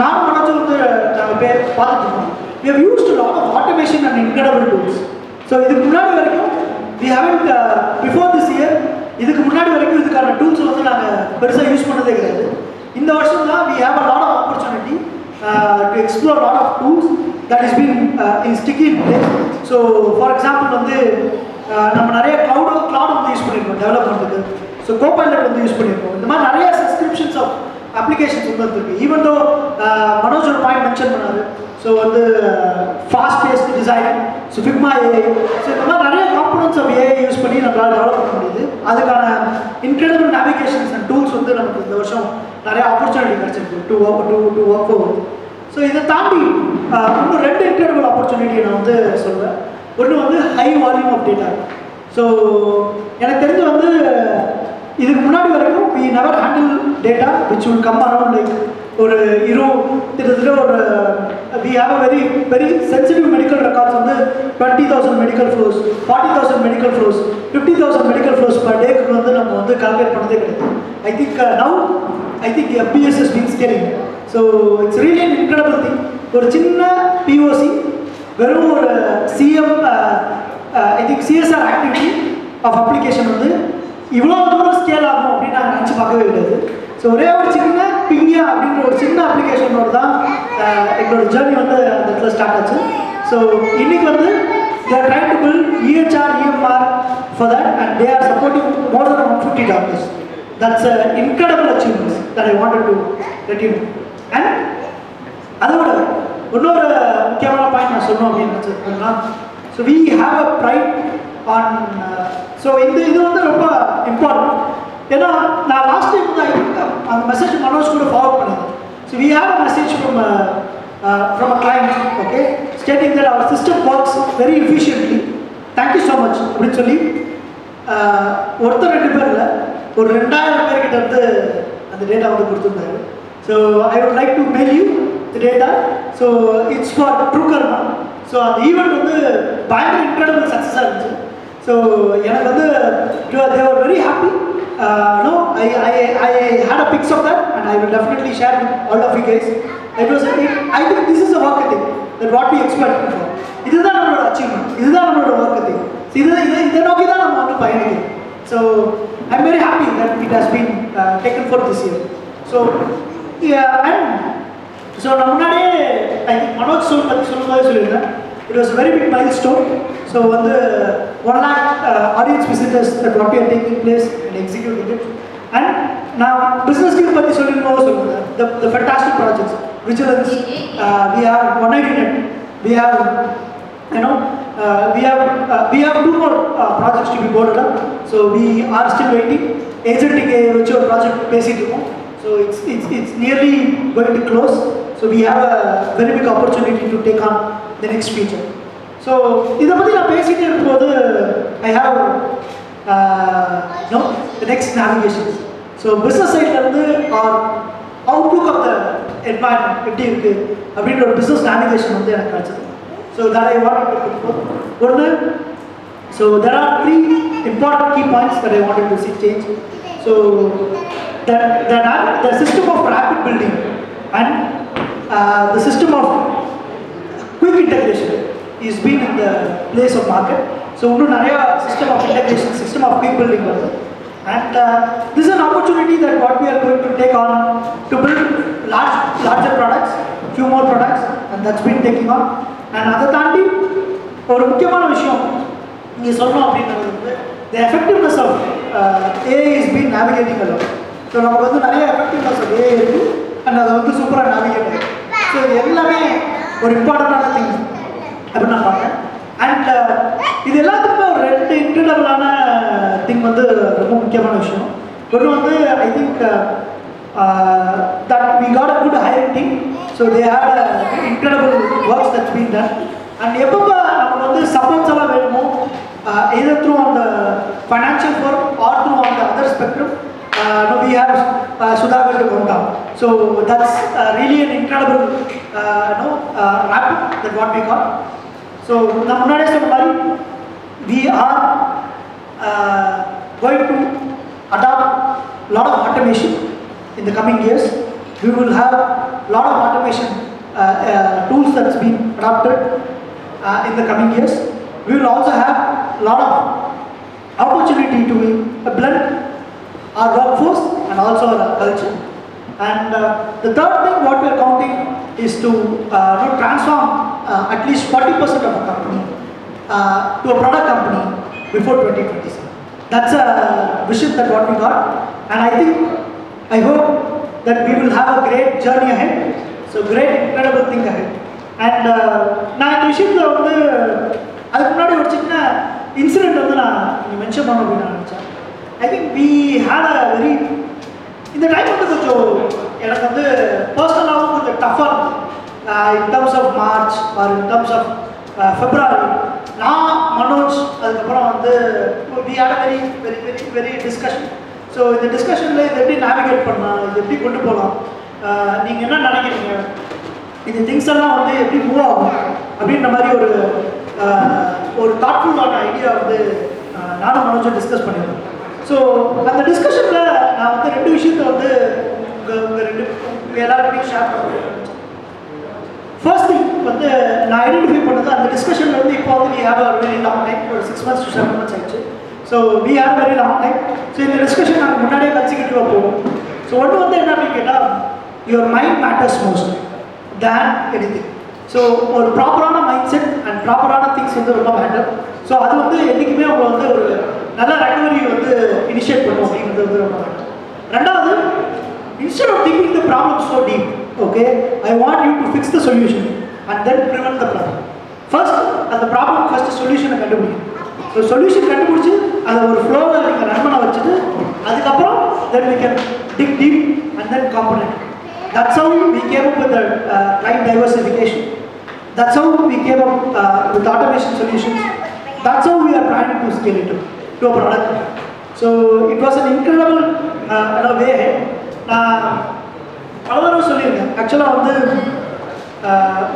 நானும் மனோஜும் வந்து நாங்கள் பேர் பார்த்துருக்கோம். We have used a lot of automation and incredible tools. So இதுக்கு முன்னாடி வரைக்கும் we haven't before this year இதுக்கு முன்னாடி வரைக்கும் இதுக்கான டூல்ஸ் வந்து நாங்கள் பெருசாக யூஸ் பண்ணதே கிடையாது. இந்த வருஷம் தான் we have a lot of opportunity to explore a lot of tools that has been sticky in place. So for example வந்து நம்ம நிறைய cloud வந்து யூஸ் பண்ணியிருக்கோம் டெவலப்மெண்ட்டுக்கு. ஸோ கோபைலட் வந்து யூஸ் பண்ணியிருக்கோம். இந்த மாதிரி நிறைய சப்ஸ்கிரிப்ஷன்ஸ் ஆஃப் அப்ளிகேஷன்ஸ் வந்து இருக்குது. ஈவன் தோ மனோஜ் ஒரு பாயிண்ட் மென்ஷன் பண்ணாரு. ஸோ வந்து fast paced design, so Figma AI, so இந்த மாதிரி நிறைய காம்பனன்ட்ஸ் ஆஃப் ஏஐ யூஸ் பண்ணி நம்மளால் டெவலப் பண்ண முடியுது. அதுக்கான இன்க்ரெடிபிள் நேவிகேஷன்ஸ் அண்ட் டூல்ஸ் வந்து நமக்கு இந்த வருஷம் நிறைய ஆப்பர்ச்சுனிட்டி கிடச்சிருக்கு டு ஒர்க் ஓவர். ஸோ இதை தாண்டி இன்னும் 2 இன்க்ரெடிபிள் ஆப்பர்ச்சுனிட்டியை நான் வந்து சொல்லுவேன். ஒன்று வந்து high volume of data. So எனக்கு தெரிஞ்சு வந்து இதுக்கு முன்னாடி வரைக்கும் we never handle data which will come around like ஒரு கிட்டத்தட்ட ஒரு we have a very sensitive medical records வந்து 20,000 medical flows, 40,000 medical flows, 50,000 medical flows per day வந்து நம்ம வந்து கால்குலேட் பண்ணதே கிடையாது. I think FBS has been scaling. So it's really an incredible thing. ஒரு சின்ன POC வெறும் ஒரு I think CSR activity of application வந்து இவ்வளோ தூரம் ஸ்கேல் ஆகும் அப்படின்னு நாங்கள் நினச்சி பார்க்கவே கிடையாது. ஸோ ஒரே ஒரு சின்ன பிங்கியா அப்படின்ற ஒரு சின்ன அப்ளிகேஷனோட தான் எங்களோட ஜேர்னி வந்து அந்த இடத்துல ஸ்டார்ட் ஆச்சு. ஸோ இன்னைக்கு வந்து they are trying to build EHR, EMR for that and they are supporting more than 150 doctors. That's an incredible achievement that I wanted to let you know. And அதோட இன்னொரு முக்கியமான point நான் சொல்லணும் அப்படின்னு நினச்சிருக்கேன்னா, so we have a pride on so இது வந்து ரொம்ப இம்பார்ட்டன்ட். ஏன்னா நான் லாஸ்ட் டைம் வந்து அந்த மெசேஜ் மனோஜ் கூட ஃபார்வர்ட் பண்ணியிருந்தேன். So we have a message from a client, okay, stating that our system works very efficiently, thank you so much அப்படின்னு சொல்லி ஒருத்தர் 2 பேர் இல்லை, ஒரு 2000 பேர்கிட்ட வந்து அந்த டேட்டா வந்து கொடுத்துருந்தாரு. So I would like to mail you the data. So it's for Truekarma. So அந்த ஈவெண்ட் வந்து பயங்கர இன்க்ரெடிபிள் சக்ஸஸாக இருந்துச்சு. ஸோ எனக்கு வந்து they were very happy. No, I had a pics of that and I will definitely share with all of you guys. I think this is a work ethic that what we expected for. இதுதான் நம்மளோட achievement, இதுதான் நம்மளோட work ethic. இதை நோக்கி தான் நம்ம வந்து பயணிக்கிறோம். So I am very happy that it has been taken for this year. So and so நான் முன்னாடியே ஐ திங்க் மனோஜ் பற்றி சொல்லும்போது சொல்லியிருந்தேன். It was a very big milestone. So வந்து 1 lakh audience visitors that what we are taking place and executing it. And now business team பற்றி சொல்லிருந்தோம் சொல்லுங்க. The fantastic projects, Vigilance, we have 180net, we have we have 2 more projects to be boarded up. So we are still waiting. Agentic which ஒரு project பேசிட்டு இருக்கோம். So it's nearly going to close. So we have a very big opportunity to take on the next feature. So இதை பற்றி நான் பேசிகிட்டே இருக்கும்போது I have the next navigation. So business சைட்லேருந்து outlook of the environment எப்படி இருக்குது அப்படின்ற ஒரு business navigation வந்து எனக்கு கிடச்சிது. So that I wanted to put forth. ஒன்று, so there are 3 important key points that I wanted to see change. So the system of rapid building and the system of quick integration is been in the place of market. So இன்னும் நிறைய system of integration, system of quick building வருது. And this is an opportunity that what we are going to take on to build larger products, few more products, and that's been taking on. And அதை தாண்டி ஒரு முக்கியமான விஷயம் இங்கே சொல்லணும் அப்படின்றது வந்து the effectiveness of AI is been navigating a lot. So நமக்கு வந்து நிறைய effectiveness of AI இருக்குது அண்ட் அதை வந்து சூப்பராக நேவிகேட் ஆகிடும். ஸோ இது எல்லாமே ஒரு இம்பார்ட்டண்டான திங் அப்படின்னு நான் பார்த்தேன். அண்ட் இது எல்லாத்துக்குமே ஒரு 2 இன்க்ரெடிபிளான திங் வந்து ரொம்ப முக்கியமான விஷயம். ஒன்று வந்து I think that we got a good hiring team. So they had a incredible works that's been done. And எப்பப்போ நமக்கு வந்து சப்போர்ட்ஸ் எல்லாம் வேணுமோ either through on the financial firm or through on the other spectrum, we have Sudhakar to come down. So that's really an incredible rapid that what we got. So நான் முன்னாடியே சொன்ன மாதிரி we are going to adopt a lot of automation in the coming years. we will have a lot of automation tools that's been adopted in the coming years. We will also have a lot of opportunity to blend our workforce and also our culture. And the third thing what we are counting is to transform at least 40% of a company to a product company before 2027. That's a vision that what we got, and I hope that we will have a great journey ahead. So great, incredible thing ahead. And நான் இந்த விஷயத்தில் வந்து அதுக்கு முன்னாடி ஒரு சின்ன incident வந்து நான் நீங்கள் மென்ஷன் பண்ண அப்படின்னு நான் நினச்சேன். I think we had a very இந்த டைம் வந்து கொஞ்சம் எனக்கு வந்து பர்சனலாகவும் கொஞ்சம் டஃப்பாக in terms of March or in terms of February. நான் மனோஜ் அதுக்கப்புறம் வந்து we had a very very very very discussion. So இந்த டிஸ்கஷனில் இது எப்படி நேவிகேட் பண்ணலாம், இது எப்படி கொண்டு போகலாம், நீங்கள் என்ன நினைக்கிறீங்க, இந்த திங்ஸ் எல்லாம் வந்து எப்படி மூவ் ஆகும் அப்படின்ற மாதிரி ஒரு தாட்ஃபுல்லான ஐடியா வந்து நானும் மனோஜும் டிஸ்கஸ் பண்ணியிருந்தோம். ஸோ அந்த டிஸ்கஷனில் நான் வந்து ரெண்டு விஷயத்த வந்து உங்கள் எல்லாருக்கிட்டையும் ஷேர் பண்ணுறேன். ஃபர்ஸ்ட் திங் வந்து நான் ஐடென்டிஃபை பண்ணது அந்த டிஸ்கஷனில் வந்து இப்போ வந்து we have a very long time, ஒரு 6 months to 7 months ஆயிடுச்சு. So we have very long time. So இந்த டிஸ்கஷன் நாங்கள் முன்னாடியே கன்சிக்யூட்டிவாக போவோம். ஸோ ஒன்று வந்து என்ன அப்படின்னு கேட்டால், your mind matters most than anything. So ஒரு ப்ராப்பரான மைண்ட் செட் அண்ட் ப்ராப்பரான திங்ஸ் வந்து ரொம்ப மேட்டர். ஸோ அது வந்து என்றைக்குமே உங்களை வந்து ஒரு நல்ல ரெக்கவரி வந்து இனிஷியேட் பண்ணும் அப்படிங்கிறது வந்து ரொம்ப மேட்டர். ரெண்டாவது, instead of thinking the problem so deep, okay, I want you to fix the solution and then prevent the problem. First, அந்த ப்ராப்ளம் ஃபர்ஸ்ட் சொல்யூஷனை கண்டுபிடிக்கும். ஸோ சொல்யூஷன் கண்டுபிடிச்சி அதை ஒரு ஃப்ளோவில் நீங்கள் ரன் பண்ண வச்சுட்டு அதுக்கப்புறம் then we can dig deep and then component. That's how we came up with the client diversification. That's how we came up with automation solutions. That's how we are planning to scale it to a product. So it was an incredible way ahead. நான் பல தடவை சொல்லியிருக்கேன். ஆக்சுவலாக வந்து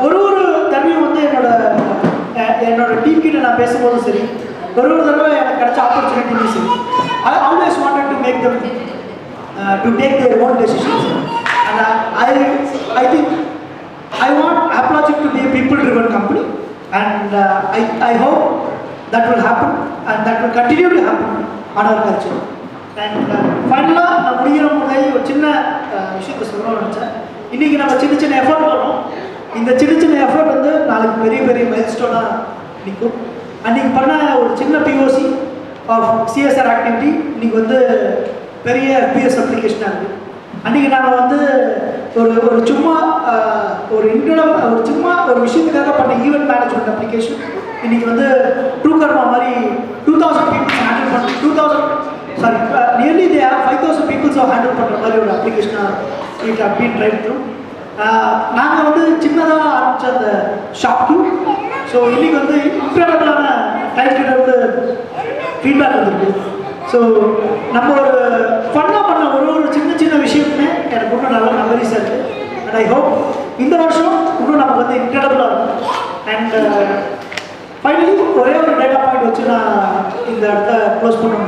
ஒரு தடவையும் வந்து என்னோட டீம் கிட்ட நான் பேசும்போதும் சரி, ஒரு தடவை எனக்கு கிடைச்ச ஆப்பர்ச்சுனிட்டியும் சரி, I always wanted to make them to take their own decisions. And I think I want Aplogic to be a people-driven company, and I hope that will happen and that will continue to happen on our culture. And ஃபைனலாக நான் முடிகிற முன்னாடி ஒரு சின்ன விஷயத்தை சொல்லணும்னு நினச்சேன். இன்றைக்கி நம்ம சின்ன எஃபர்ட் பண்ணோம். இந்த சின்ன எஃபர்ட் வந்து நாளைக்கு பெரிய பெரிய மைல்ஸ்டோனாக நிற்கும். அன்றைக்கி பண்ண ஒரு சின்ன POC ஆஃப் சிஎஸ்ஆர் ஆக்டிவிட்டி இன்றைக்கி வந்து பெரிய FPS அப்ளிகேஷனாக இருக்குது. அன்றைக்கி நாங்கள் வந்து ஒரு சும்மா ஒரு விஷயத்துக்காக பண்ண ஈவெண்ட் மேனேஜ்மெண்ட் அப்ளிகேஷன் இன்றைக்கி வந்து ட்ரூகர்மா மாதிரி 2000 பீப்புள்ஸ் ஹேண்டில் பண்ண nearly they have 5000 people handle பண்ணுற மாதிரி ஒரு அப்ளிகேஷனாக it have been drive through. நாங்கள் வந்து சின்னதாக ஆரம்பித்த அந்த ஷாப் டூ. ஸோ இன்றைக்கி வந்து இன்க்ரெடிபிளான டைட்டில் வந்து ஃபீட்பேக் வந்துருக்கு. ஸோ நம்ம ஒரு ஃபன்னாக பண்ண ஒரு சின்ன விஷயத்துமே எனக்கு இன்னும் நல்ல மெமரிஸாக இருக்குது. அண்ட் ஐ ஹோப் இந்த வருஷம் இன்னும் நமக்கு வந்து இன்க்ரெடிபிளாக இருக்கும். அண்ட் ஃபைனலி ஒரே ஒரு டேட்டா பாயிண்ட் வச்சு நான் இந்த இடத்த க்ளோஸ் பண்ணணும்.